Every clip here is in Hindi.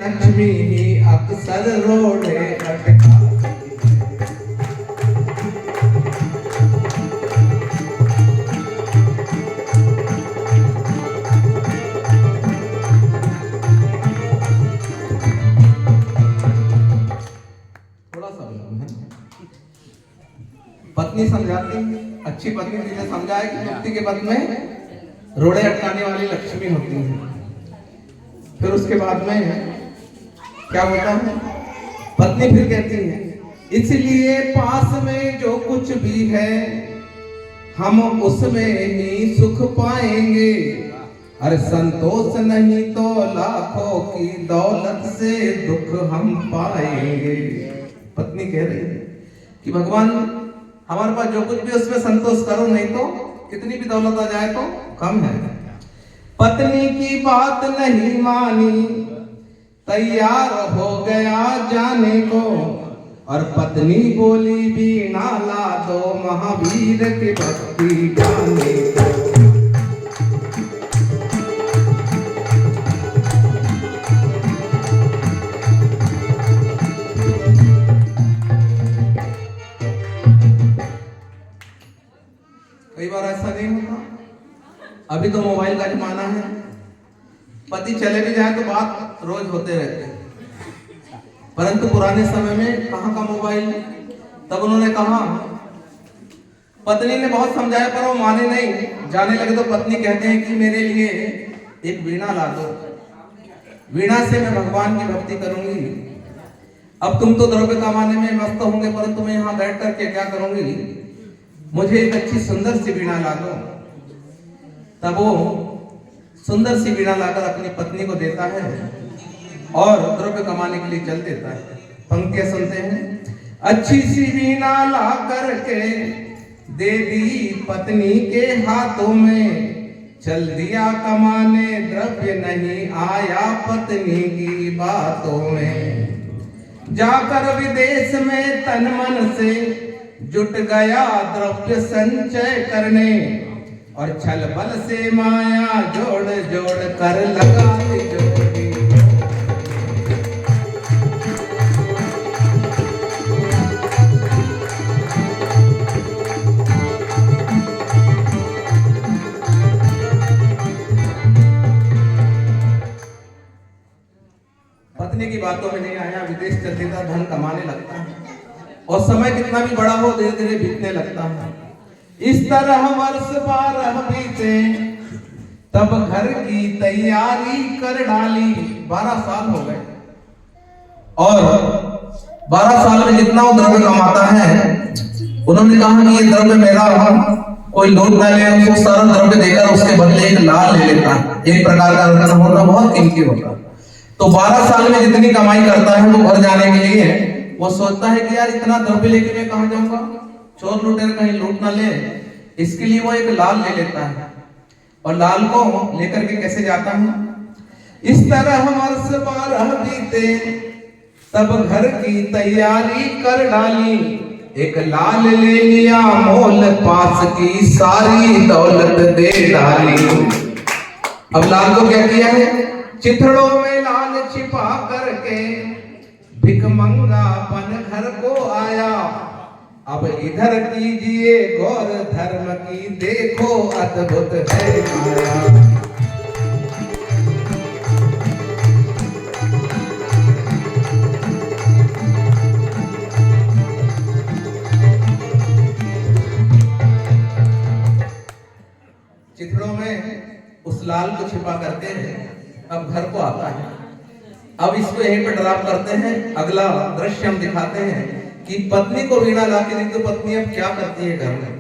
लक्ष्मी ही अक्सर रोड़े अटका। थोड़ा सा पत्नी समझाती, अच्छी पत्नी तुझे समझाए कि पति के पद में रोड़े अटकाने वाली लक्ष्मी होती है। फिर उसके बाद में क्या होता है, पत्नी फिर कहती है इसलिए पास में जो कुछ भी है हम उसमें ही सुख पाएंगे, अरे संतोष नहीं तो लाखों की दौलत से दुख हम पाएंगे। पत्नी कह रही है कि भगवान हमारे पास जो कुछ भी उसमें संतोष करो, नहीं तो कितनी भी दौलत आ जाए तो कम है। पत्नी की बात नहीं मानी, तैयार हो गया जाने को, और पत्नी बोली बीणा ला दो महावीर की भक्ति गाने को। कई बार ऐसा नहीं होता, अभी तो मोबाइल का जमाना है, पति चले भी जाए तो बात रोज होते रहते हैं। परंतु पुराने समय में कहाँ का मोबाइल, तब उन्होंने कहा, पत्नी ने बहुत समझाया पर वो माने नहीं। जाने लगे तो पत्नी कहते हैं कि मेरे लिए एक वीणा ला दो, वीणा से मैं भगवान की भक्ति करूंगी। अब तुम तो द्रव्य कमाने में मस्त होंगे, परंतु मैं यहाँ बैठ करके क्या करूंगी, मुझे एक अच्छी सुंदर सी वीणा ला दो। तब वो सुंदर सी वीणा लाकर अपनी पत्नी को देता है और द्रव्य कमाने के लिए चल देता है। पंक्तियां सुनते हैं, अच्छी सी वीणा ला करके दे दी पत्नी के हाथों में, चल दिया कमाने द्रव्य नहीं आया पत्नी की बातों में। जाकर विदेश में तन मन से जुट गया द्रव्य संचय करने, और छल बल से माया जोड़ जोड़ कर लगा जोड़ी। पत्नी की बातों में नहीं आया, विदेश चल देता, धन कमाने लगता है, और समय कितना भी बड़ा हो धीरे धीरे बीतने लगता है। इस तरह वर्ष 12 बीते, तब घर की तैयारी कर डाली। 12 साल हो गए, और 12 साल में जितना वो द्रव्य कमाता है, उन्होंने कहा कि ये द्रव्य मेरा, कोई लूट ना ले, उसको सारा द्रव्य देकर उसके बदले एक लाल ले लेता। एक प्रकार का रत्न होता, बहुत कीमती होता। तो 12 साल में जितनी कमाई करता है वो घर जाने के लिए वो सोचता है कि यार इतना द्रव्य लेके मैं कहां जाऊंगा, चोर लुटेर कहीं लूट ना ले। इसके लिए वो एक लाल ले लेता है, और लाल को लेकर के कैसे जाता है, इस तरह वर्ष 12 बीते, तब घर की तैयारी कर डाली, एक लाल ले लिया मोल, पास की सारी दौलत दे डाली। अब लाल को क्या किया है, चिथड़ों में लाल छिपा करके भिखमंगापन घर को आया। अब इधर कीजिए गौर धर्म की, देखो अद्भुत है माया। चिथड़ों में उस लाल को छिपा करके अब घर को आता है। अब इसको यहीं पर ड्रॉप करते हैं। अगला दृश्य हम दिखाते हैं कि पत्नी को वीणा ला के दी तो पत्नी अब क्या करती है घर में,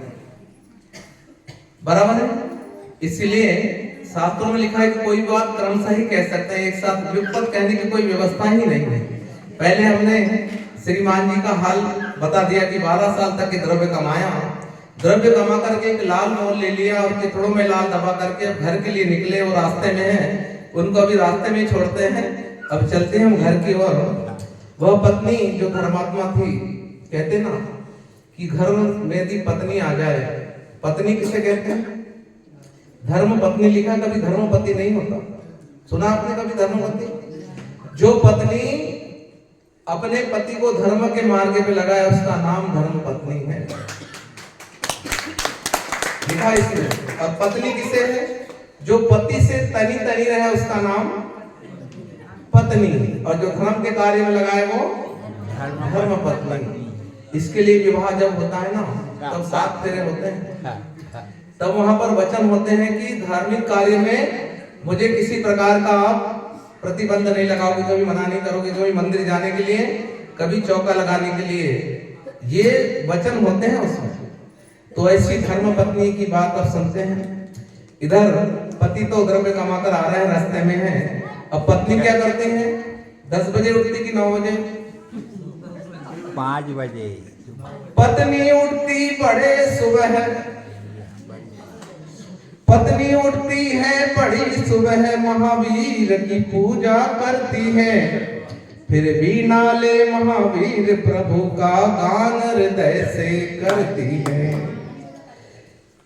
बराबर है। इसीलिए शास्त्रों में लिखा है कि कोई बात क्रमशः ही कह सकते हैं, एक साथ व्युत्पत्ति कहने की कोई व्यवस्था ही नहीं है। पहले हमने श्रीमान जी का हाल बता दिया कि 12 साल तक के द्रव्य कमाया, द्रव्य कमा करके एक लाल मोल ले लिया और चिथड़ों में लाल दबा करके अब घर के लिए निकले। वो रास्ते में है, उनको अभी रास्ते में छोड़ते हैं। अब चलते हैं हम घर की ओर। वह पत्नी जो धर्मात्मा थी, कहते ना कि घर में यदि पत्नी आ जाए, पत्नी किसे कहते हैं, धर्म पत्नी लिखा, कभी धर्मपति नहीं होता। सुना आपने कभी धर्मपति? जो पत्नी अपने पति को धर्म के मार्ग पे लगाया, उसका नाम धर्म पत्नी है, लिखा इसमें। अब पत्नी किसे है? जो पति से तनी तनी रहे उसका नाम पत्नी, और जो धर्म के कार्य में लगाए वो धर्म पत्नी। इसके लिए विवाह जब होता है ना, तब 7 फेरे होते हैं, तब वहां पर वचन होते हैं कि धार्मिक कार्य में मुझे किसी प्रकार का आप प्रतिबंध नहीं लगाओगे, कभी मना नहीं करोगे, कभी मंदिर जाने के लिए, कभी चौका लगाने के लिए, ये वचन होते हैं उसमें। तो ऐसी धर्म पत्नी की बात आप सुनते हैं। इधर पति तो उधर पे कमा कर आ रहे हैं, रास्ते में है। अब पत्नी क्या करती है? 10 बजे उठती कि 9 बजे? 5 बजे। पत्नी उठती बड़े सुबह, पत्नी उठती है बड़ी सुबह, महावीर की पूजा करती है, फिर भी नाले महावीर प्रभु का गान हृदय से करती है।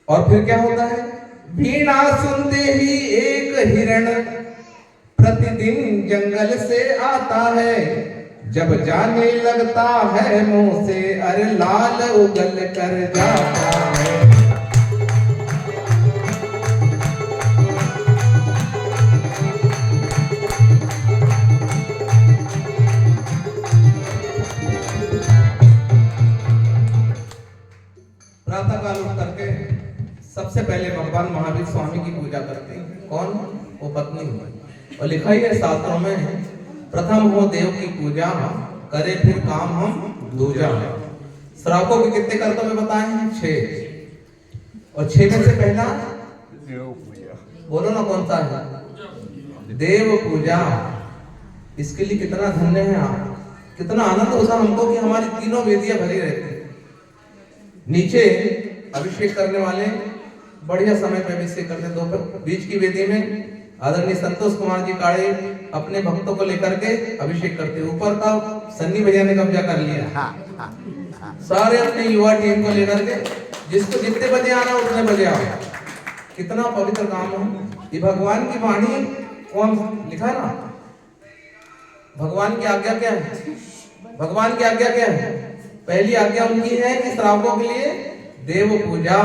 और फिर क्या होता है? बीना सुनते ही एक हिरण प्रतिदिन जंगल से आता है, जब जाने लगता है मुंह से, अरे लाल उगल कर जाता है। प्रातः काल उठ करके सबसे पहले भगवान महावीर स्वामी की पूजा करते हैं। कौन? वो पत्नी हुई। और लिखा ही है शास्त्रों में, प्रथम हो देव की पूजा, करे फिर काम हम दूजा। श्रावकों के कितने कर्तव्य बताए हैं? 6। और 6 में से पहला बोलो ना कौन सा है? देव पूजा। इसके लिए कितना धन्य है आप, कितना आनंद होता हमको कि हमारी तीनों वेदियां भरी रहती। नीचे अभिषेक करने वाले बढ़िया समय पे अभिषेक करते, दोपहर बीच की वेदी में आदरणीय संतोष कुमार जी काड़े अपने भक्तों को लेकर के अभिषेक करते। ऊपर का सन्नी भैया ने कब्जा कर लिया, सारे अपने युवा टीम को लेकर के, जिसको जितने बजे आना उतने बजे आओ। कितना पवित्र काम है ये। भगवान की वाणी कौन लिखा ना? भगवान की आज्ञा क्या है? भगवान की आज्ञा क्या है? पहली आज्ञा उनकी है कि श्रावकों के लिए देव पूजा।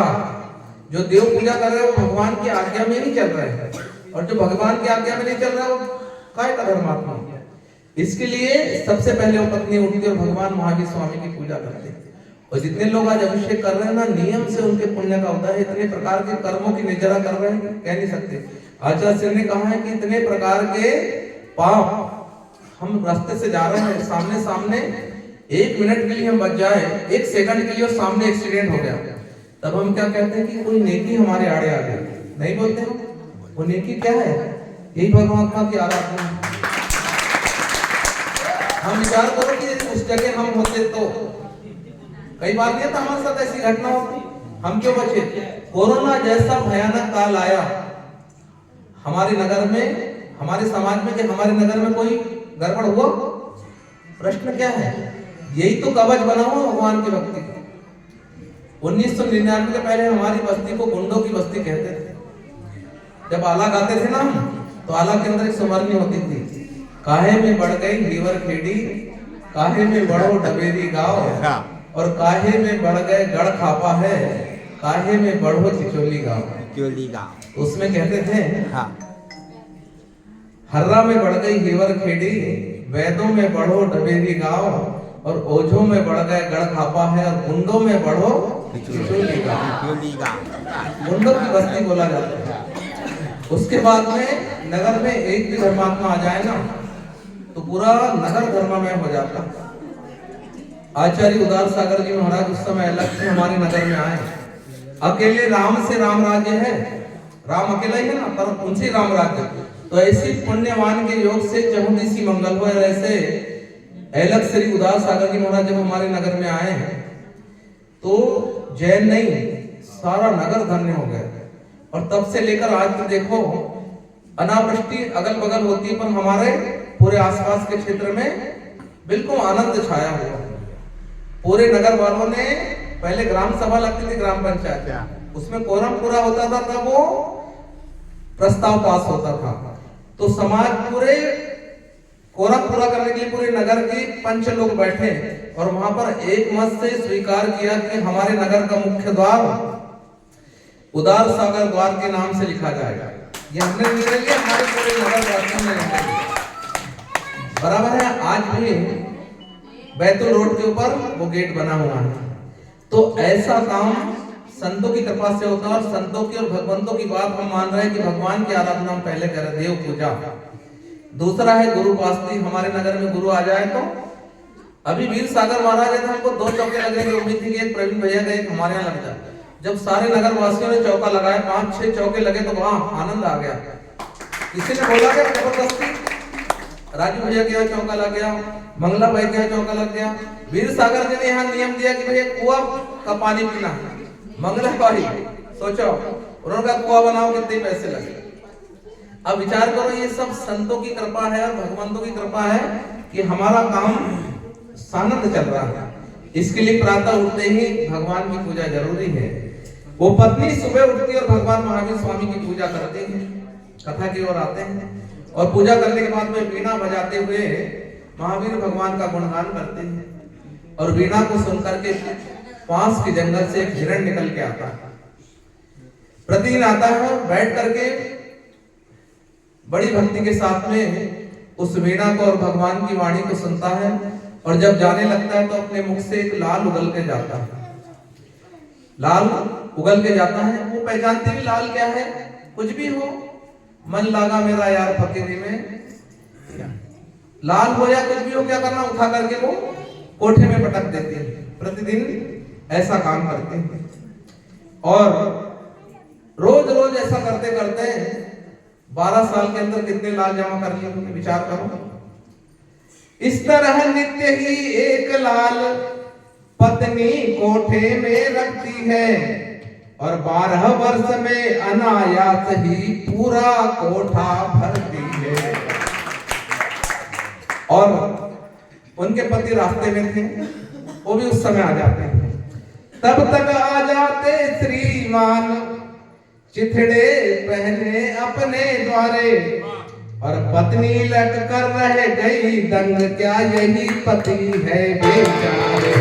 जो देव पूजा कर रहे हैं वो भगवान की आज्ञा में ही चल रहे हैं, और जो भगवान की आज्ञा में नहीं चल रहा वो काय का धर्मात्मा। इसके लिए सबसे पहले वो पत्नी उठती और भगवान महावीर स्वामी की पूजा करते हैं। और जितने लोग आज अभिषेक कर रहे हैं ना, नियम से उनके पुण्य का होता है। इतने प्रकार के कर्मों की निजरा कर रहे हैं, कह नहीं सकते। आचार्य श्री ने कहा है कि इतने प्रकार के पाप, हम रास्ते से जा रहे हैं, सामने सामने 1 मिनट के लिए हम बच जाए, 1 सेकंड के लिए, और सामने एक्सीडेंट हो गया, तब हम क्या कहते हैं कि कोई नेकी हमारे आड़े आ गई। नहीं बोलते हो? वो नेकी क्या है? यही परमात्मा की आराधना। हम विचार करो कि उस जगह हम होते तो, कई बार नहीं था हमारे साथ ऐसी घटना होती, हम क्यों बचे? कोरोना जैसा भयानक काल आया हमारे नगर में, हमारे समाज में, कि हमारे नगर में कोई गड़बड़ हुआ? प्रश्न क्या है? यही तो कवच बना हुआ भगवान की भक्ति का। 1999 के पहले हमारी बस्ती को गुंडों की बस्ती कहते थे। जब आला गाते थे ना, तो आला के अंदर एक सुमरनी होती थी, काहे में बढ़ गई लीवर खेड़ी, काहे में बढ़ो डबेरी गाँव, और काहे में बढ़ गए गढ़ खापा है, काहे में बढ़ो चिचोली गाँव। उसमें कहते थे हर्रा में बढ़ गई लीवर खेड़ी, वैदों में बढ़ो डबेरी गाँव, और ओझों में बढ़ गए गढ़ खापा है, और गुंडों में बढ़ो चिचोली गाँव। गुंडों की बस्ती बोला जाता है। उसके बाद में नगर में एक भी धर्मात्मा आ जाए ना, तो पूरा नगर धर्ममय हो जाता। आचार्य उदार सागर जी महाराज उस समय अलग से हमारे नगर में आए। अकेले राम से राम राज्य है, राम अकेला ही है ना, पर उनसे राम राज्य। तो ऐसी पुण्यवान के योग से चहुदिशी मंगल हो। ऐसे अलग श्री उदार सागर जी महाराज जब हमारे नगर में आए हैं, तो जैन नहीं, सारा नगर धन्य हो गया। और तब से लेकर आज तक देखो, अनावृष्टि अगल बगल होती है, पर हमारे पूरे आसपास के क्षेत्र में बिल्कुल आनंद छाया हुआ। पूरे नगर वालों ने, पहले ग्राम सभा लगती थी, ग्राम पंचायत, उसमें कोरम पूरा होता था, तब वो प्रस्ताव पास होता था। तो समाज पूरे कोरा पूरा करने के लिए पूरे नगर के पंच लोग बैठे और वहां पर एक मत से स्वीकार किया कि हमारे नगर का मुख्य द्वार उदार सागर द्वार के नाम से लिखा जाएगा। ये हमने निर्णय लिया, हमारे पूरे नगर वासियों ने निर्णय लिया। बराबर है, आज भी बैतूल रोड के ऊपर वो गेट बना हुआ है। तो ऐसा काम संतों की कृपा से होता है और संतों की और भगवंतों की बात हम मान रहे हैं कि भगवान की आराधना हम पहले करें, देव पूजा। दूसरा है गुरु पास्ती। हमारे नगर में गुरु आ जाए तो अभी वीर सागर महाराज है तो हमको 2 चौके लगने की उम्मीद थी कि एक प्रवीण भैया का एक हमारे यहाँ लग जाए। जब सारे नगर वासियों ने चौका लगाया, 5-6 चौके लगे तो वहां आनंद आ गया। किसी ने बोला क्या जबरदस्ती, राजू भैया के यहाँ चौका लग गया, मंगला भाई के यहाँ चौका लग गया। वीर सागर जी ने यहाँ नियम दिया कि भैया कुआं का पानी पीना। मंगला भाई सोचो, उन्होंने कहा कुआं बनाओ, कितने पैसे लगे। अब विचार करो, ये सब संतों की कृपा है और भगवंतों की कृपा है कि हमारा काम सानंद चल रहा है। इसके लिए प्रातः उठते ही भगवान की पूजा जरूरी है। वो पत्नी सुबह उठती और भगवान महावीर स्वामी की पूजा करते हैं, कथा की ओर आते हैं और पूजा करने के बाद में वीणा बजाते हुए महावीर भगवान का गुणगान करते हैं। और वीणा को सुनकर के पास के जंगल से एक हिरण निकल के आता है। प्रतिदिन आता है, बैठ करके बड़ी भक्ति के साथ में उस वीणा को और भगवान की वाणी को सुनता है। और जब जाने लगता है तो अपने मुख से एक लाल उगल के जाता है। लाल उगल के जाता है। वो पहचानते भी लाल क्या है, कुछ भी हो, मन लागा मेरा यार फकीरी में, लाल हो या कुछ भी हो, क्या करना, उठा करके वो कोठे में पटक देते हैं। प्रतिदिन ऐसा काम करते हैं और रोज रोज ऐसा करते करते 12 साल के अंदर कितने लाल जमा कर लिए होंगे, विचार करो। इस तरह नित्य ही एक लाल पत्नी कोठे में रखती है और 12 वर्ष में अनायास ही पूरा कोठा भरती है। और उनके पति रास्ते में थे, वो भी उस समय आ जाते हैं। तब तक आ जाते श्रीमान चिथड़े पहने अपने द्वारे और पत्नी लट कर रह गई दंग, क्या यही पति है बेचारे।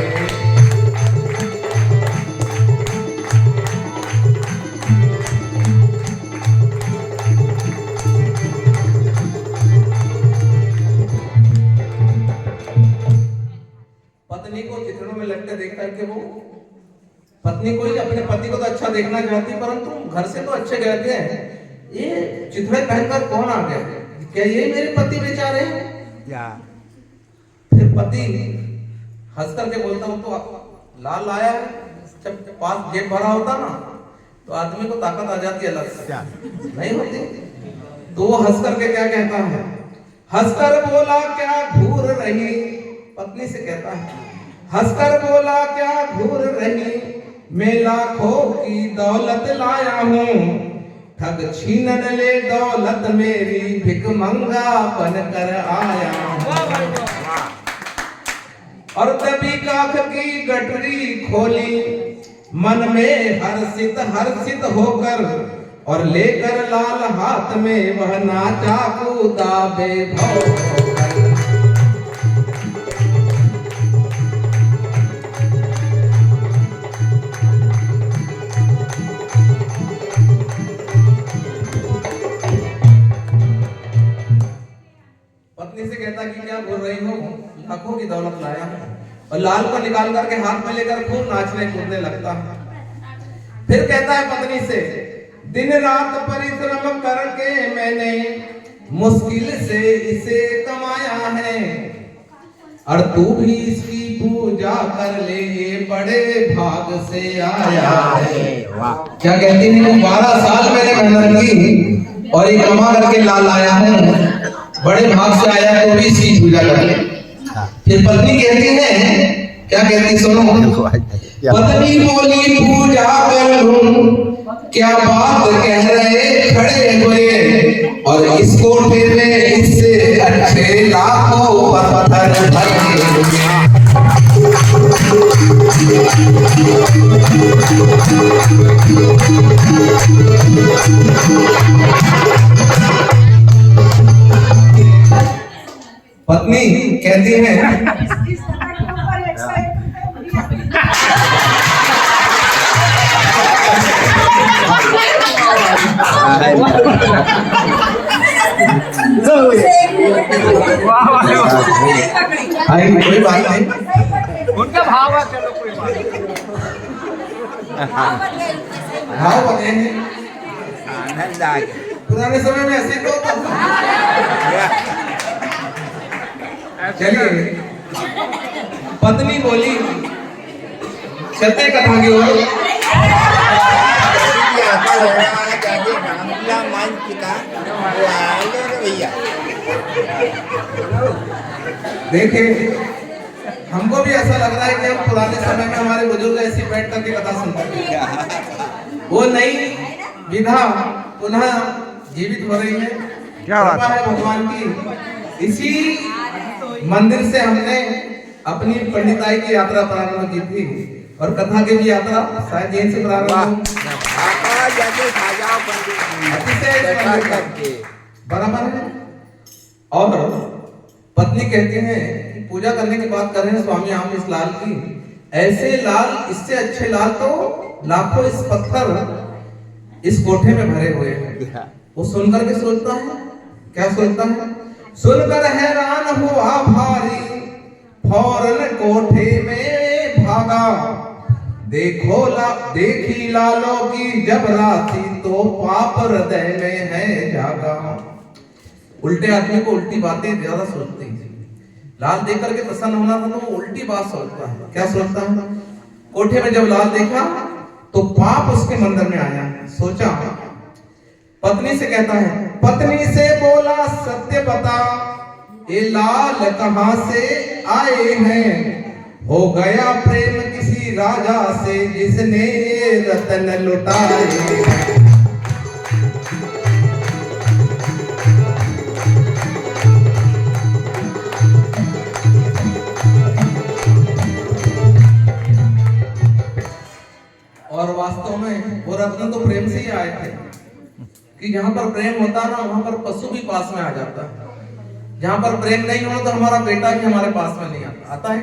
पत्नी को चिथड़ों में लटके देख करके वो पत्नी को ही अपने पति को तो अच्छा देखना चाहती, परंतु घर से तो अच्छे गए थे, ये चिथड़े पहनकर कौन आ गया, क्या ये मेरे पति बेचारे हैं? फिर पति हंस करके बोलता हूं तो लाल आया है। जब पास जेब भरा होता ना तो आदमी को ताकत आ जाती है, अलग से नहीं होती। तो वो हंस करके क्या कहता है, हंसकर बोला क्या घूर रही, पत्नी से कहता है, हंसकर बोला क्या घूर रही, मैं लाखों की दौलत लाया हूँ, ठग छीनन ले दौलत मेरी, भिख मंगा बनकर आया हूँ। और तभी काख की गठरी खोली, मन में हर्षित होकर और लेकर लाल हाथ में वह नाचा कूदा बेभव। पत्नी से कहता कि क्या बोल रही हो, लाखों की दौलत लाया और लाल को निकाल करके हाथ में लेकर खूब नाचने कूदने लगता है। फिर कहता है पत्नी से, दिन रात परिश्रम करके मैंने मुश्किल से इसे कमाया है और तू भी इसकी पूजा कर ले, ये बड़े भाग से आया है। क्या कहती है, 12 साल मैंने मेहनत की और ये कमा करके लाल आया हूँ, बड़े भाग से आया है, तो भी इसकी पूजा कर ले। फिर पत्नी कहती है, क्या कहती सुनो, पत्नी बोली पूजा करूं, क्या बात कह रहे खड़े हुए, और इस कोठे में इससे अच्छे लाखों पत्थर भरे हुए। पत्नी कहती है कोई बात नहीं, उनका भाव है, चलो कोई बात नहीं। भाव बने हैं। आनंद आ गया। पुराने समय में ऐसे तो होता था। चलिए, पत्नी बोली चलते कथा की ओर। देखिए, हमको भी ऐसा लग रहा है कि हम पुराने समय में हमारे बुजुर्ग ऐसी बैठ करके कथा सुनते थे। वो नई विधा पुनः जीवित हो रही है। क्या बात है भगवान की। इसी मंदिर से हमने अपनी पंडिताई की यात्रा प्रारंभ की थी और कथा की भी यात्रा शायद यहीं से प्रारंभ बराबर है। और पत्नी कहती है पूजा करने की बात कर रहे हैं स्वामी हम इस लाल की, ऐसे लाल, इससे अच्छे लाल तो लाखों इस पत्थर इस कोठे में भरे हुए हैं। वो सुनकर के सोचता है, क्या सोचता है? सुनकर हैरान हुआ भारी, फौरन कोठे में भागा। देखी लालों की जब राशि, तो पाप हृदय में है जागा। उल्टे आदमी को उल्टी बातें ज्यादा सोचती हैं। लाल देख करके प्रसन्न होना था तो वो उल्टी बात सोचता है। क्या सोचता है? कोठे में जब लाल देखा तो पाप उसके मंदिर में आया। सोचा, पत्नी से कहता है, पत्नी से बोला सत्य बता, ये लाल कहां से आए हैं? हो गया प्रेम किसी राजा से, जिसने ये रतन लुटाए। और वास्तव में वो रत्न तो प्रेम से ही आए थे कि जहां पर प्रेम होता ना वहां पर पशु भी पास में आ जाता है। जहां पर प्रेम नहीं हो तो हमारा बेटा भी हमारे पास में नहीं आता है।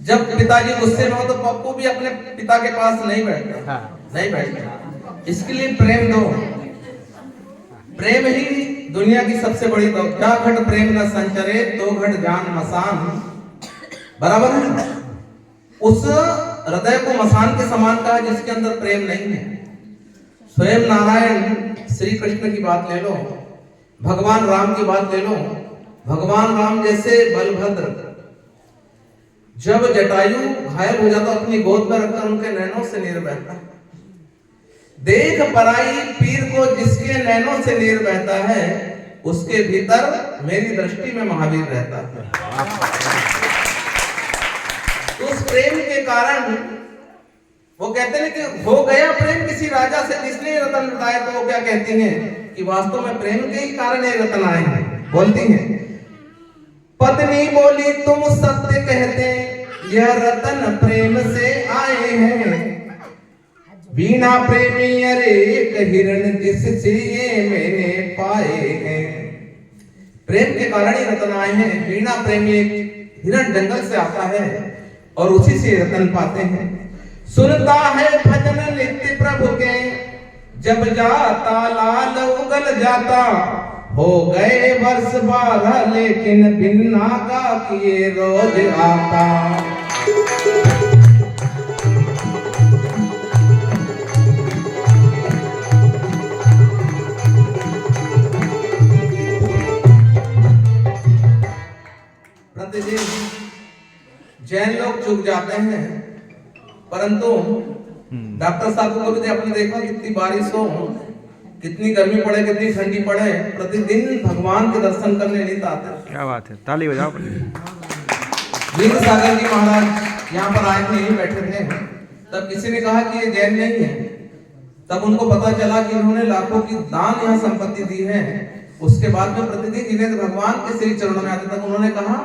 जब पिताजी गुस्से में हो तो पप्पू भी अपने पिता के पास नहीं बैठता, नहीं बैठता। इसके लिए प्रेम दो। प्रेम ही दुनिया की सबसे बड़ी दो। क्या घट प्रेम न संचरे, तो घट जान मसान। बराबर है। उस हृदय को मसान के समान कहा जिसके अंदर प्रेम नहीं है। स्वयं नारायण श्री कृष्ण की बात ले लो, भगवान राम की बात ले लो। भगवान राम जैसे बलभद्र जब जटायु घायल हो जाता अपनी गोद में रखकर उनके नैनों से नीर बहता। देख पराई पीर को जिसके नैनों से नीर बहता है, उसके भीतर मेरी दृष्टि में महावीर रहता है। उस प्रेम के कारण वो कहते हैं कि हो गया प्रेम किसी राजा से, जिसने रतन लुटाए। तो वो क्या कहती हैं कि वास्तव में प्रेम के ही कारण ये रतन आए हैं। बोलती हैं, पत्नी बोली तुम सत्य कहते, यह रतन प्रेम से आए हैं। बिना प्रेमी अरे एक हिरण, जिससे ये मैंने पाए हैं। प्रेम के कारण ही रतन आए हैं। बिना प्रेमी एक हिरण जंगल से आता है और उसी से रतन पाते हैं। सुनता है भजन नित्य प्रभु के, जब जाता लाल उगल जाता। हो गए वर्ष 12 लेकिन बिन नागा किए रोज आता। प्रतिदिन जैन लोग चुक जाते हैं, परंतु डॉक्टर साहब को भी आपने देखा कितनी बारिश हो, कितनी गर्मी पड़े, कितनी ठंडी पड़े, प्रतिदिन भगवान के दर्शन करने नहीं आते। क्या बात है, ताली बजाओ। वीर सागर जी महाराज यहाँ पर आए थे, यहीं बैठे थे। तब किसी ने कहा कि ये जैन नहीं है। तब उनको पता चला कि उन्होंने लाखों की दान यहाँ संपत्ति दी है। उसके बाद में प्रतिदिन जिन्हें भगवान के श्री चरणों में आते, तक उन्होंने कहा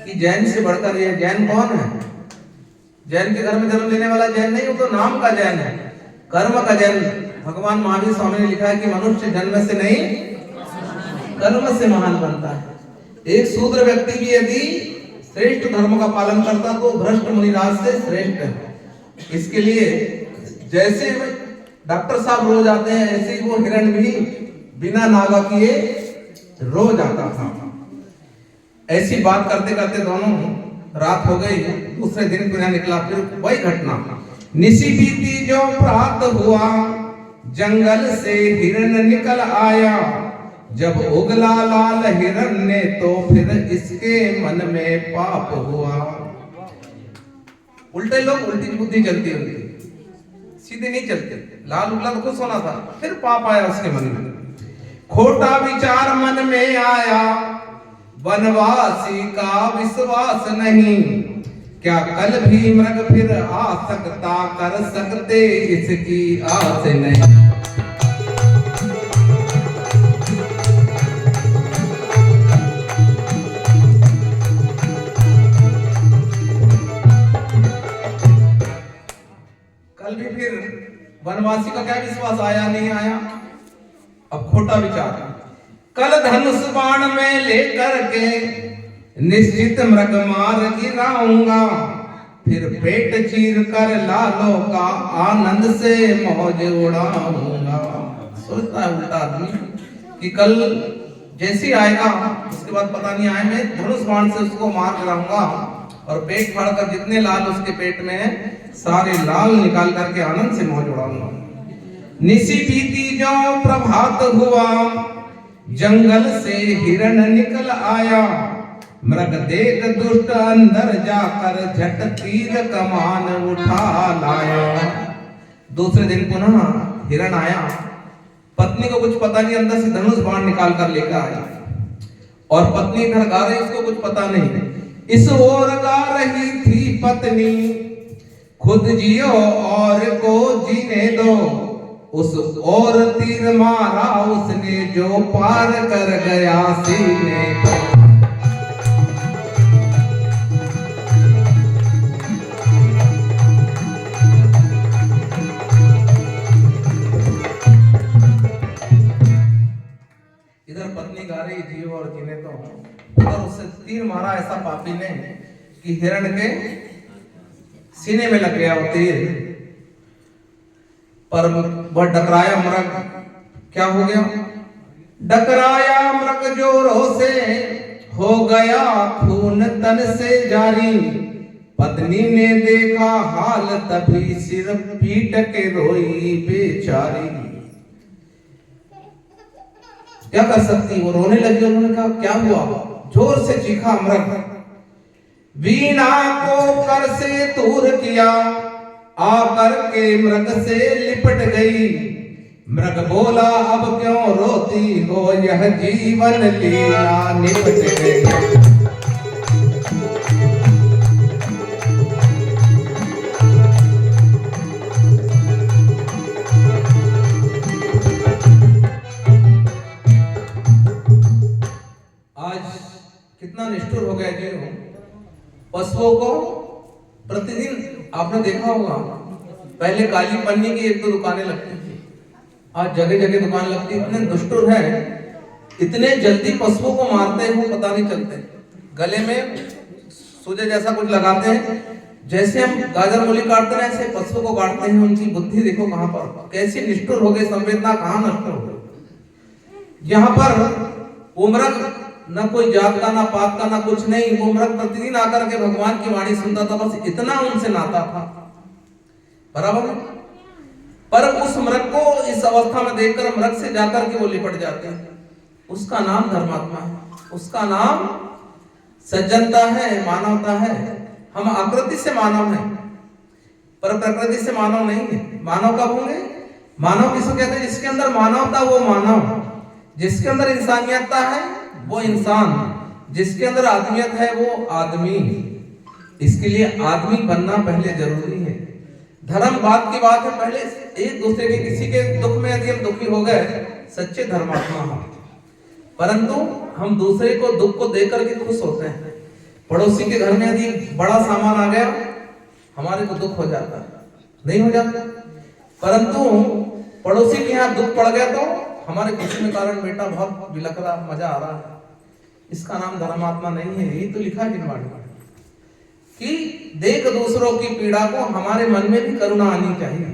कि जैन से बढ़कर ये जैन कौन है? जैन के घर में जन्म लेने वाला जैन नहीं, वो तो नाम का जैन है, कर्म का जैन। भगवान महावीर स्वामी ने लिखा है कि मनुष्य जन्म से नहीं कर्म से महान बनता है। एक शूद्र व्यक्ति भी यदि श्रेष्ठ धर्म का पालन करता तो भ्रष्ट मुनिराज से श्रेष्ठ है। इसके लिए जैसे डॉक्टर साहब रोज आते हैं, ऐसे ही वो हिरण भी बिना नागा किए रोज आता था। ऐसी बात करते करते दोनों रात हो गई। दूसरे दिन पुनः निकला, फिर वही घटना। निशी बीती जो प्रात हुआ, जंगल से हिरण निकल आया। जब उगला लाल हिरण ने तो फिर इसके मन में पाप हुआ। उल्टे लोग उल्टी बुद्धि चलती है उनकी, सीधे नहीं चलते। लाल उगला तो खुश होना था, फिर पाप आया उसके मन में। खोटा विचार मन में आया, वनवासी का विश्वास नहीं। क्या कल भी मृग फिर आ सकता, कर सकते इसकी आस नहीं। कल भी फिर वनवासी का क्या विश्वास आया नहीं आया। अब खोटा विचार, कल धनुष बाण में लेकर के निश्चित मृग मार गिराऊंगा। फिर पेट चीर कर लालों का आनंद से मौज उड़ाऊंगा। सोचता है उल्टा आदमी कि कल जैसी आएगा उसके बाद पता नहीं आए, मैं धनुष बाण से उसको मार गिराऊंगा और पेट फाड़ कर जितने लाल उसके पेट में है सारे लाल निकाल करके आनंद से मौज उड़ाऊंगा। निशी बीती जो प्रभात हुआ, जंगल से हिरण निकल आया। मृग देख दुष्ट अंदर जाकर झट तीर कमान उठा लाया। दूसरे दिन पुनः हिरण आया, पत्नी को कुछ पता नहीं, अंदर से धनुष बाण निकाल कर लेकर आया और पत्नी घर गा रही, उसको कुछ पता नहीं। इस ओर गा रही थी पत्नी, खुद जियो और को जीने दो। उस और तीर मारा उसने जो पार कर गया सीने को। इधर पत्नी गा रही जियो और जीने दो, उधर उससे तीर मारा ऐसा पापी ने कि हिरण के सीने में लग गया वो तीर। पर वह डकराया मृग, क्या हो गया? डकराया मृग जोरों से, हो गया खून तन से जारी। पत्नी ने देखा हाल तभी सिर पीट के रोई बेचारी। क्या कर सकती, वो रोने लगी। उन्होंने कहा क्या हुआ? जोर से चीखा मृग, वीणा को कर से दूर किया, आकर के मृग से लिपट गई। मृग बोला अब क्यों रोती हो, यह जीवन लीला निपट गई। आज कितना निष्ठुर हो गया जी। पशुओं को प्रतिदिन आपने देखा होगा, पहले काली पन्नी की एक दो दुकानें लगती थी, आज जगह जगह दुकान लगती। इतने दुष्टुर हैं, इतने जल्दी पशुओं को मारते हैं वो पता नहीं चलते। गले में सूजे जैसा कुछ लगाते हैं, जैसे हम गाजर मूली काटते हैं ऐसे पशुओं को काटते हैं। उनकी बुद्धि देखो कहां पर, कैसी निष्ठुर हो गई, संवेदना कहां नष्ट हो गई। यहाँ पर वो मृग न कोई जात का, ना पात का, ना कुछ नहीं। वो मृग प्रतिदिन आकर के भगवान की वाणी सुनता था, बस इतना उनसे नाता था, बराबर। पर उस मृग को इस अवस्था में देखकर मृग से जाकर के वो लिपट जाते हैं। उसका नाम धर्मात्मा है, उसका नाम सज्जनता है, मानवता है। हम आकृति से मानव हैं पर प्रकृति से मानव नहीं है। मानव कब होंगे? मानव किसको कहते हैं? जिसके अंदर मानवता वो मानव, जिसके अंदर इंसानियतता है वो इंसान, जिसके अंदर आदमियत है वो आदमी। इसके लिए आदमी बनना पहले जरूरी है। धर्म बात की बात है, पहले एक दूसरे के किसी के दुख में यदि हम दुखी हो गए, सच्चे धर्मात्मा हम। परंतु हम दूसरे को दुख को देकर के खुश होते हैं। पड़ोसी के घर में यदि बड़ा सामान आ गया, हमारे को दुख हो जाता है, नहीं हो जाता। परंतु पड़ोसी के यहाँ दुख पड़ गया तो हमारे खुशी में कारण बेटा बहुत बिलख रहा, मजा आ रहा है। इसका नाम धर्मात्मा नहीं है। यही तो लिखा है जिनवाणी में कि देख दूसरों की पीड़ा को हमारे मन में भी करुणा आनी चाहिए।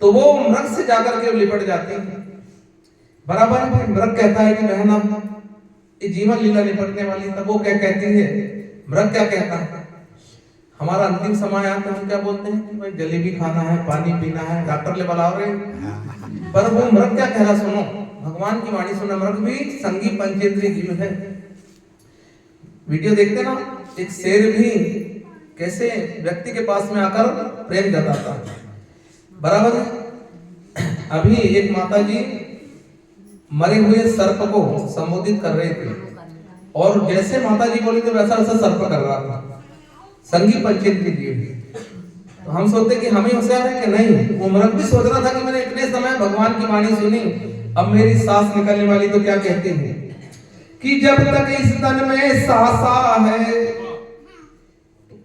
तो वो मृग से जाकर के लिपट जाती है। बराबर है। मृग कहता है कि बहन अब ये जीवन लीला निपटने वाली। तब वो क्या कहती है, मृग क्या कहता है, हमारा अंतिम समय आता है हम क्या बोलते हैं कि भाई जलेबी खाना है, पानी पीना है, डॉक्टर ले बुलाओ रे। पर वो मृग क्या कह रहा, सुनो भगवान की वाणी सुनो। मृग भी संगी पंचेंद्रिय जीव है। वीडियो देखते ना, एक शेर भी कैसे व्यक्ति के पास में आकर प्रेम जताता है। बराबर है। अभी एक माता जी मरे हुए सर्प को संबोधित कर रहे थे और जैसे माता जी बोली थे वैसा वैसा सर्प कर रहा था। संगी पंचेंद्रिय जीव। तो हम सोचते कि हमें होशियार है कि नहीं। वो मृग भी सोच रहा था कि मैंने इतने समय भगवान की वाणी सुनी, अब मेरी सांस निकलने वाली तो क्या कहते हैं कि जब तक इस तन में सांसा है,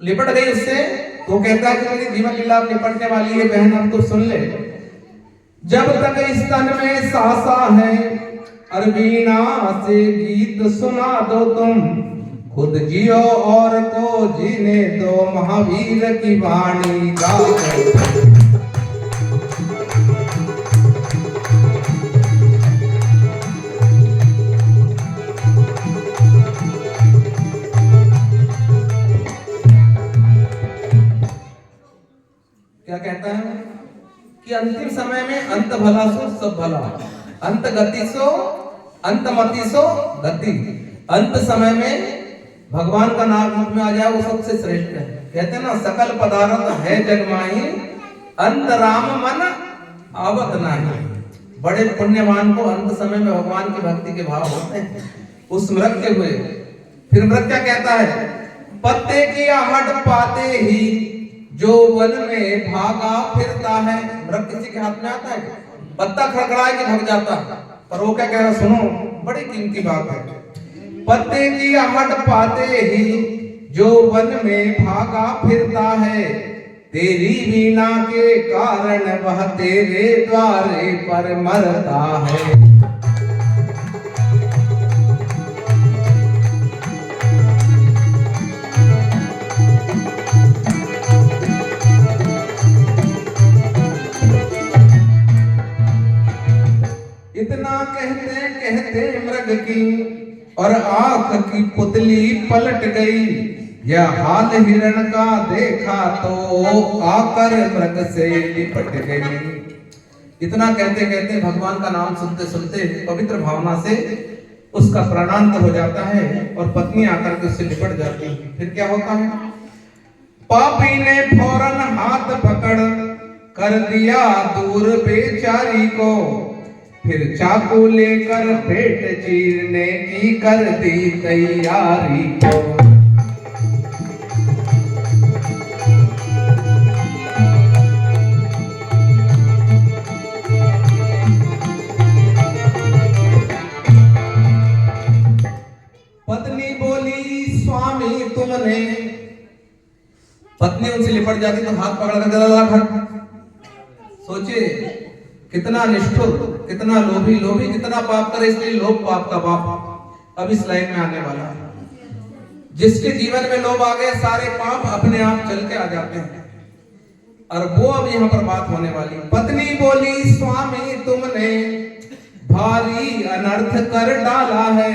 लिपट गई उससे। तो कहता है कि मेरी जीवन लीला निपटने वाली है बहन, अब तो सुन ले। जब तक इस तन में सांसा है, अरबीना से गीत सुना दो तुम, खुद जियो और को जीने दो, महावीर की वाणी गाओ। क्या कहता है कि अंतिम समय में अंत भला सो सब भला, अंत गति सो अंत मति सो गति। अंत समय में भगवान का नाम मुख में आ जाए वो सबसे श्रेष्ठ है। कहते हैं ना, सकल पदार्थ है जगमाही, अंत राम मन आवत नाही। बड़े पुण्यवान को अंत समय में भगवान की भक्ति के भाव होते हैं। उस मृग के हुए फिर मृग क्या कहता है, पत्ते की आहट पाते ही जो वन में भागा फिरता है। मृग किसी के हाथ में आता है, पत्ता खड़खड़ाए कि भाग जाता। पर वो क्या कह रहा, सुनो बड़ी कीमती बात है। पत्ते की आहट पाते ही जो वन में भागा फिरता है, तेरी वीणा के कारण वह तेरे द्वारे पर मरता है। इतना कहते कहते मृग की और आंख की पुतली पलट गई। यह हाल हिरण का देखा तो आकर मृग से लिपट गई। इतना कहते कहते भगवान का नाम सुनते सुनते पवित्र भावना से उसका प्राणांत हो जाता है और पत्नी आकर के उससे लिपट जाती है। फिर क्या होता है, पापी ने फौरन हाथ पकड़ कर दिया दूर बेचारी को, फिर चाकू लेकर पेट चीरने की कर दी तैयारी को। पत्नी बोली, स्वामी तुमने, पत्नी उनसे लिपट जाती तो हाथ पकड़ कर जरा सोचिए कितना निष्ठुर, कितना लोभी, लोभी कितना पाप करे इसलिए लोभ पाप का बाप अब इस लाइन में आने वाला है। जिसके जीवन में लोभ आ गए सारे पाप अपने आप चल के आ जाते हैं और वो अब यहाँ पर बात होने वाली। पत्नी बोली, स्वामी तुमने भारी अनर्थ कर डाला है,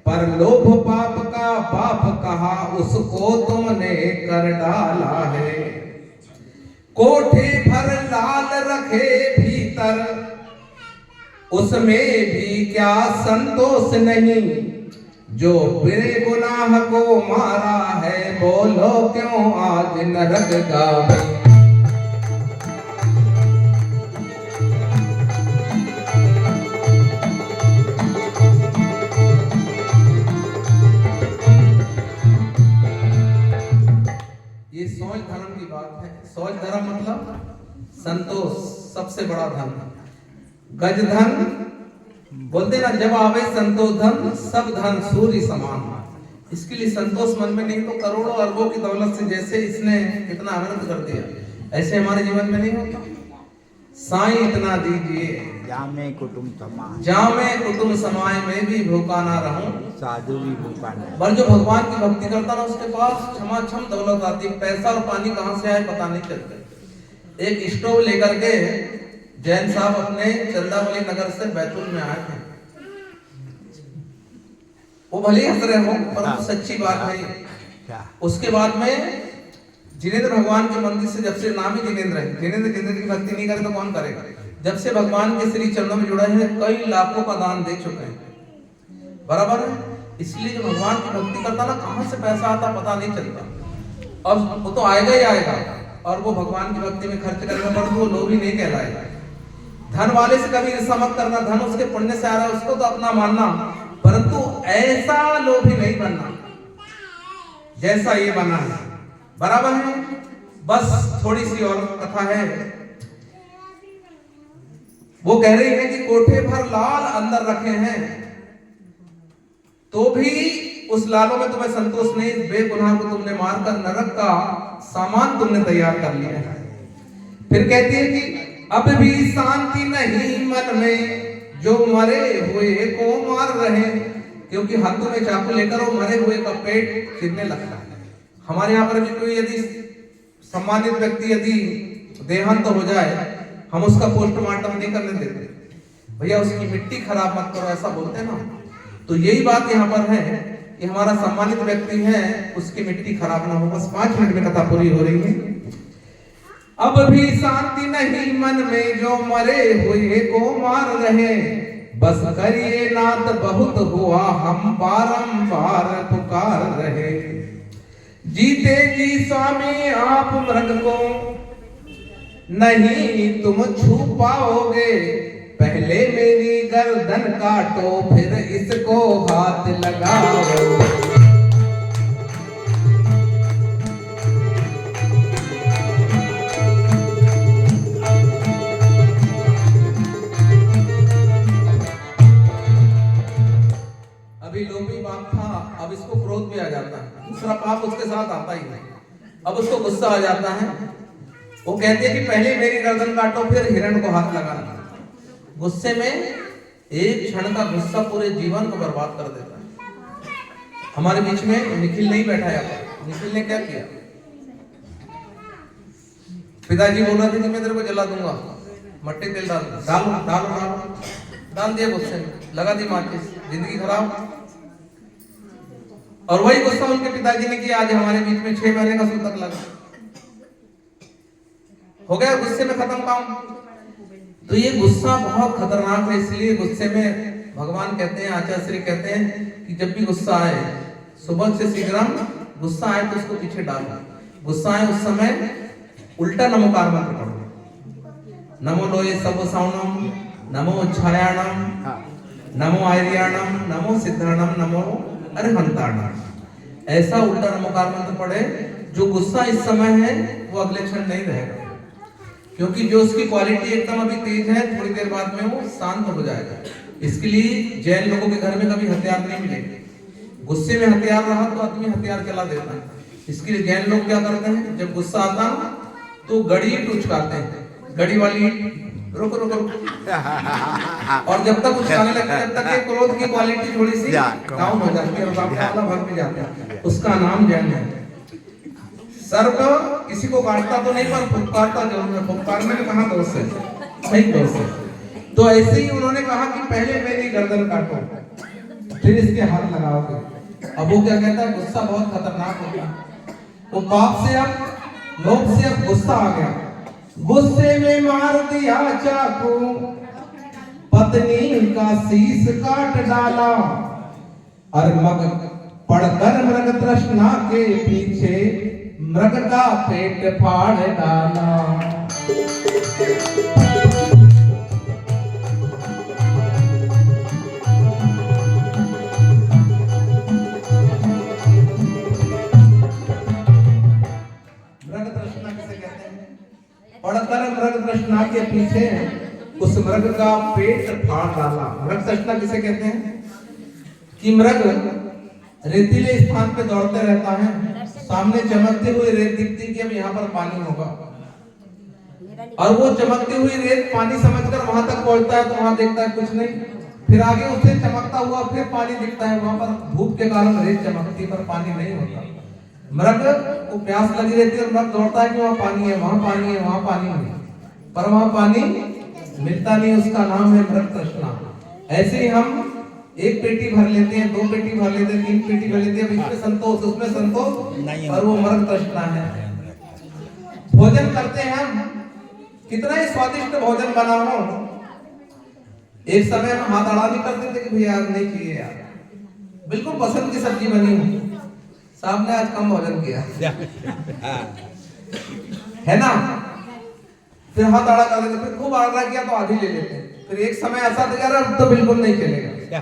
पर लोभ पाप का बाप कहा उसको तुमने कर डाला है। कोठे भर लाल रखे भीतर उसमें भी क्या संतोष नहीं, जो बिरे गुनाह को मारा है बोलो क्यों आज नरक गावे। ये सोच धर्म की बात है। सोच धर्म मतलब संतोष, सबसे बड़ा धन। गज धन बोलते ना, जब आवे संतोष धन सब धन सूर्य समान। इसके लिए संतोष मन में नहीं तो करोड़ों अरबों की दौलत से जैसे इसने कितना आनंद कर दिया ऐसे हमारे जीवन में नहीं होता। साईं इतना दीजिए जामे कुटुम समाज जामे कुटुम समाज में भी भूखा ना रहूं, साधु भी भूखा नहीं। पर जो भगवान की भक्ति करता ना उसके पास क्षमाक्षम दौलत आती है। पैसा और पानी कहां से आए पता नहीं चलता। एक स्टोव लेकर के जैन साहब अपने चंदावली नगर से बैतूल में आए थे। वो भले हंस रहे हो पर वो सच्ची बात है। क्या उसके बाद में जिनेंद्र भगवान के मंदिर से जब से नाम ही जिनेंद्र है, जिनेंद्र की भक्ति नहीं करे तो कौन करेगा। जब से भगवान के श्री चरणों में जुड़ा है कई लाखों का दान दे चुके हैं, बराबर है। इसलिए जो भगवान की भक्ति करता ना कहां से पैसा आता पता नहीं चलता। और वो तो आएगा ही आएगा और वो भगवान की भक्ति में खर्च करेगा, पर वो लोभी नहीं कहलाएगा। धन वाले से कभी ईर्ष्या मत करना, धन उसके पुण्य से आ रहा है उसको तो अपना मानना, परंतु ऐसा लोभी नहीं बनना जैसा ये बना है, बराबर है। बस थोड़ी सी और कथा है। वो कह रही है कि कोठे भर लाल अंदर रखे हैं तो भी उस लालों में तुम्हें संतोष नहीं, बेगुनाह को तुमने मारकर नरक का सामान तुमने तैयार कर लिया है। फिर कहती है कि अब भी शांति नहीं मन में जो मरे हुए को मार रहे, क्योंकि हाथों में चाकू लेकर वो मरे हुए का पेट चीरने लगता है। हमारे यहाँ पर भी कोई यदि सम्मानित व्यक्ति यदि देहांत हो जाए हम उसका पोस्टमार्टम नहीं करने देते, भैया उसकी मिट्टी खराब मत करो ऐसा बोलते हैं ना। तो यही बात यहाँ पर है कि हमारा सम्मानित व्यक्ति है उसकी मिट्टी खराब ना हो। बस 5 मिनट में कथा पूरी हो रही है। अब भी शांति नहीं मन में जो मरे हुए को मार रहे, बस करिए नाथ बहुत हुआ हम बारंबार पुकार रहे। जीते जी स्वामी आप मृग को नहीं तुम छू पाओगे, पहले मेरी गर्दन काटो फिर इसको हाथ लगाओ। अभी लोभी बाप था, अब इसको क्रोध भी आ जाता है, दूसरा पाप उसके साथ आता ही नहीं, अब उसको गुस्सा आ जाता है। वो कहती है कि पहले मेरी गर्दन काटो फिर हिरण को हाथ लगाना। गुस्से में एक क्षण का गुस्सा पूरे जीवन को बर्बाद कर देता है। हमारे बीच में निखिल नहीं बैठा है, निखिल ने क्या किया, पिताजी बोल रहे थे कि मैं तेरे को जला दूंगा, मट्टी तेल डाल डालो डालो डालो, डाल दिया गुस्से में, लगा दी माचिस, जिंदगी खराब। और वही गुस्सा उनके पिताजी ने किया। आज हमारे बीच में 6 महीने का सूतक लगा, हो गया गुस्से में खत्म काम। तो ये गुस्सा बहुत खतरनाक है, इसलिए गुस्से में भगवान कहते हैं, आचार्य श्री कहते हैं कि जब भी गुस्सा आए सुबह से शीघ्र गुस्सा आए तो उसको पीछे डालो। गुस्सा आए उस समय उल्टा नमोकार मंत्र पढ़ो, नमो लोये सब साउनम, नमो छायाणम, नमो आर्याणम, नमो सिद्धाणम, नमो अरहंताणम। ऐसा उल्टा नमोकार मंत्र पढ़े, जो गुस्सा इस समय है वो अगले क्षण नहीं रहेगा, क्योंकि जो उसकी क्वालिटी एकदम अभी तेज है थोड़ी देर बाद में वो शांत हो जाएगा। इसके लिए जैन लोगों के घर में कभी हथियार नहीं मिलेंगे। गुस्से में हथियार रहा तो आदमी हथियार चला देता है। इसके लिए जैन लोग क्या करते हैं, जब गुस्सा आता है तो गड़ी उचकाते हैं, गड़ी वाली रुक रुक रुक, और जब तक उचकाने लगते हैं तब तक ये क्रोध की क्वालिटी थोड़ी सी डाउन हो जाती है और वाला भाग में जाता है। उसका नाम जैन है। सर्प किसी को काटता तो नहीं पर फुफकारता जरूर है, फुफकारने में कहां दोष है, सही दोष है। तो ऐसे ही उन्होंने कहा कि पहले मेरी गर्दन काटो फिर इसके हाथ लगाओगे। अब वो क्या कहता है, गुस्सा बहुत खतरनाक होता है। वो पाप से अब लोभ से अब गुस्सा आ गया, गुस्से में मार दिया चाकू, पत्नी का शीश काट डाला, और मग पड़कर मृग तृष्णा के पीछे मृग का पेट फाड़ डाला। पढ़कर मृग तृष्णा के पीछे उस मृग का पेट फाड़ डाला। मृग तृष्णा किसे कहते हैं कि मृग रेतीले स्थान पे दौड़ते रहता है, सामने चमकते हुए रेत दिखती कि अब यहाँ पर पानी होगा, और वो चमकती हुई रेत पानी समझकर वहां तक पहुंचता है तो वहां देखता है कुछ नहीं, फिर आगे उससे चमकता हुआ फिर पानी दिखता है, वहां पर धूप के कारण रेत चमकती पर पानी नहीं होता। मृग को प्यास लगी रहती है और मृग दौड़ता है कि वहां पानी है, वहां पानी है, वहां पानी है, पर वहां पानी मिलता नहीं, उसका नाम है मृग तृष्णा। ऐसे ही हम एक पेटी भर लेते हैं, 2 पेटी भर लेते हैं, 3 पेटी भर लेते हैं, इसमें संतोष उसमें संतोष, और वो मृग तृष्णा है। भोजन करते हैं हम, कितना ही स्वादिष्ट भोजन बना हो, एक समय में हाथ अड़ा नहीं करते थे कि भैया आज नहीं चाहिए यार, बिल्कुल पसंद की सब्जी बनी हो, साहब ने आज कम भोजन किया है ना, फिर हाथ अड़ा कर देते, फिर खूब आड़ा किया तो आधी ले लेते, फिर एक समय ऐसा तो यार अब तो बिल्कुल नहीं चलेगा।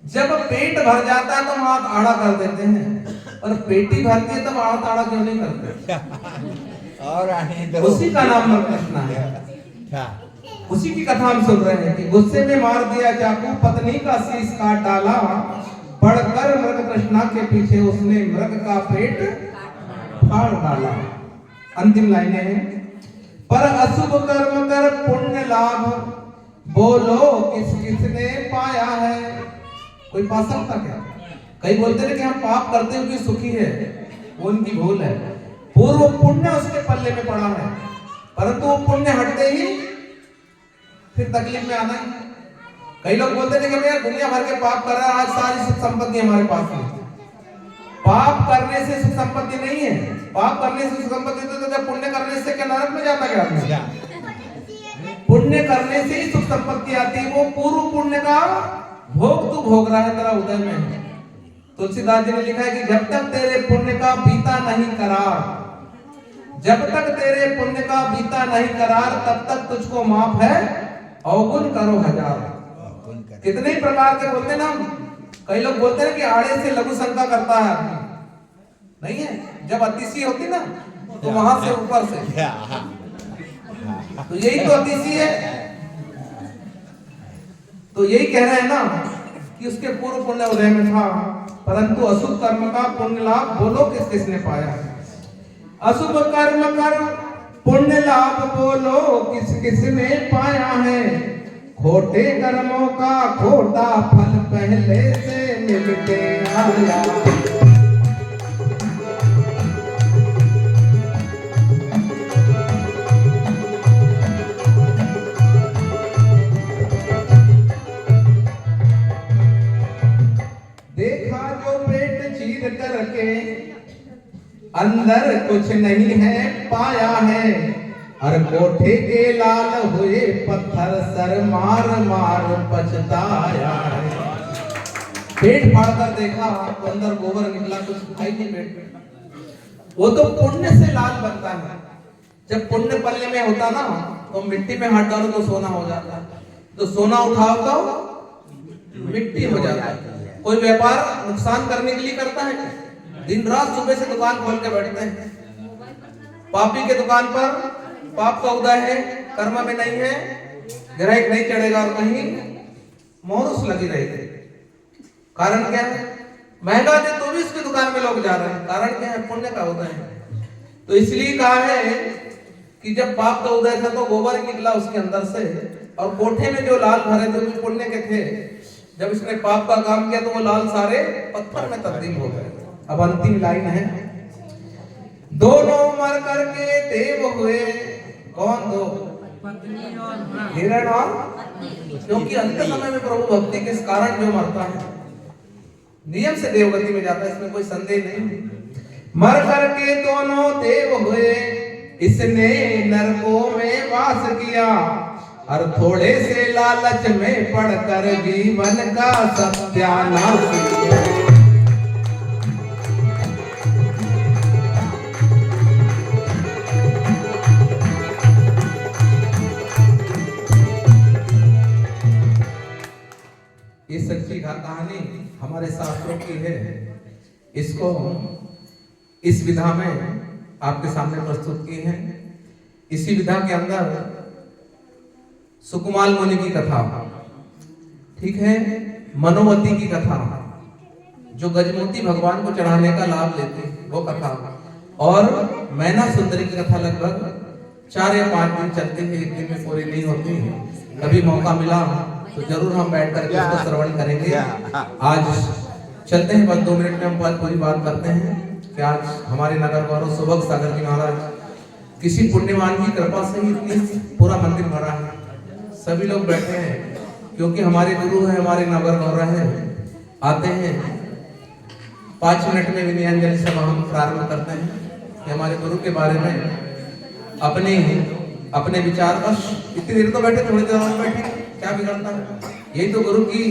जब पेट भर जाता है तो हम हाथ आड़ा कर देते हैं, और पेटी भरती है तब हाथ आड़ा क्यों नहीं करते? और आने दो। उसी का नाम मृग तृष्णा है। उसी की कथा हम सुन रहे हैं कि गुस्से में मार दिया चाकू, पत्नी का शीश काट डाला, बढ़कर मृग तृष्णा के पीछे उसने मृग का पेट फाड़ डाला। अंतिम लाइनें हैं, पर अशुभ कर्म कर पुण्य लाभ, बोलो किस किसने पाया है? कोई पा सकता क्या? कई बोलते हैं कि हम पाप करते हुए सुखी है, वो उनकी भूल है। पूर्व पुण्य उसके पल्ले में पड़ा है, परंतु वो पुण्य हटते ही फिर तकलीफ में आना है। कई लोग बोलते थे कि भैया दुनिया भर के पाप कर रहा है, आज सारी सुख संपत्ति हमारे पास है। पाप करने से सुख संपत्ति नहीं है, पाप करने से सुख संपत्ति तो जब पुण्य करने से क्या नरक में जाता क्या आदमी? पुण्य करने से ही सुख संपत्ति आती है। वो पूर्व पुण्य का भोग तू भोग रहा है, तेरा उदय में है। तुलसीदास जी ने लिखा है कि जब तक तेरे पुण्य का बीता नहीं करार, जब तक तेरे पुण्य का बीता नहीं करार, तब तक तुझको माफ है, अवगुण करो हजार। कितने ही प्रकार के बोलते ना, कई लोग बोलते हैं कि आड़े से लघु शंका करता है आदमी, नहीं है, जब अतिशी होती ना तो वहां से ऊपर से, तो यही तो अतिशी है। तो यही कह रहे हैं ना कि उसके पूर्व पुण्य उदय में था, परंतु अशुभ कर्म का पुण्य लाभ बोलो किस किसने पाया? अशुभ कर्म कर पुण्य लाभ बोलो किस किसने पाया है? खोटे कर्मों का खोटा फल पहले से मिलते आया। देखा जो पेट चीर करके अंदर कुछ नहीं है पाया है, और कोठे के लाल हुए पत्थर सर मार मार पछताया है। पेट फाड़कर देखा तो अंदर गोबर निकला, कुछ खाई नहीं पेट में। वो तो पुण्य से लाल बनता है। जब पुण्य पल्ले में होता ना तो मिट्टी में हाथ डालो तो सोना हो जाता है, तो सोना उठाओ तो मिट्टी हो जाता है। कोई व्यापार नुकसान करने के लिए करता है, दिन रात सुबह से दुकान खोल के बैठते हैं। पापी के दुकान पर पाप का उदय है, कर्म में नहीं है, ग्राहक नहीं चढ़ेगा और कहीं मोहरुस लगी रहेगी। कारण क्या है? महंगा दे तो भी उसकी दुकान में लोग जा रहे हैं, कारण क्या है? पुण्य का उदय है। तो इसलिए कहा है कि जब पाप का उदय था तो गोबर निकला उसके अंदर से, और कोठे में जो लाल भरे थे वो पुण्य के थे। जब इसने पाप का काम किया तो वो लाल सारे पत्थर में तब्दील हो गए। अब अंतिम लाइन है, दोनों मर करके देव हुए। कौन दो? हिरण और, क्योंकि अंत समय में प्रभु भक्ति के कारण जो मरता है नियम से देवगति में जाता है, इसमें कोई संदेह नहीं। मर करके दोनों देव हुए, इसने नरकों में वास किया, और थोड़े से लालच में पड़कर जीवन का सत्यानाश किया। ये सच्ची कहानी हमारे शास्त्रों की है, इसको इस विधा में आपके सामने प्रस्तुत की है। इसी विधा के अंदर सुकुमाल मुनि की कथा, ठीक है, मनोवती की कथा, जो गजमोती भगवान को चढ़ाने का लाभ लेते हैं वो कथा, और मैना सुंदरी की कथा लगभग 4 या 5 दिन चलते हैं, एक दिन में पूरी नहीं होती। कभी मौका मिला तो जरूर हम बैठ कर इसको श्रवण करेंगे। आज चलते हैं, बस 2 मिनट में हम पूरी बात करते हैं कि आज हमारे नगर गौरव सुबह सागर जी महाराज किसी पुण्यवान की कृपा से ही इतनी पूरा मंदिर भरा है। सभी लोग बैठे हैं क्योंकि हमारे गुरु है, हमारे नगर गौरव है। आते हैं 5 मिनट में विनयांजलि सभा हम प्रारंभ करते हैं कि हमारे गुरु के बारे में अपने विचार बस। इतनी देर तो बैठे, थोड़ी देर और बैठे, क्या बिगड़ता है? यही तो गुरु की